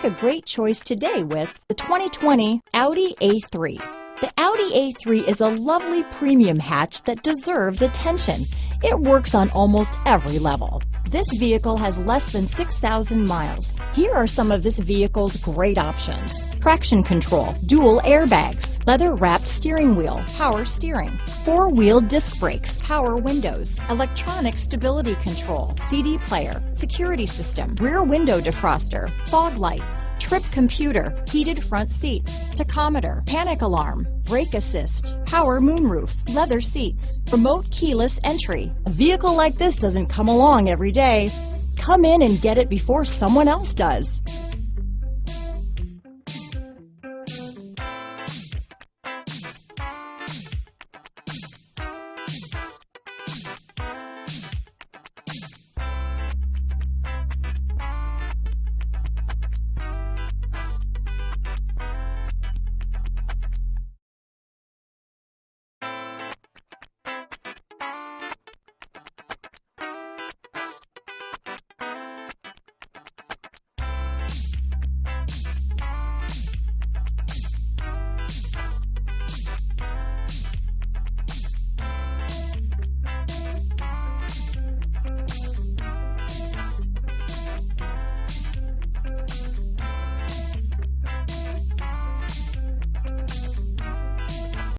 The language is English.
a great choice today with the 2020 Audi A3. The Audi A3 is a lovely premium hatch that deserves attention. It works on almost every level. This vehicle has less than 6,000 miles. Here are some of this vehicle's great options: traction control, dual airbags, leather-wrapped steering wheel, power steering, four-wheel disc brakes, power windows, electronic stability control, CD player, security system, rear window defroster, fog lights, trip computer, heated front seats, tachometer, panic alarm, brake assist, power moonroof, leather seats, remote keyless entry. A vehicle like this doesn't come along every day. Come in and get it before someone else does.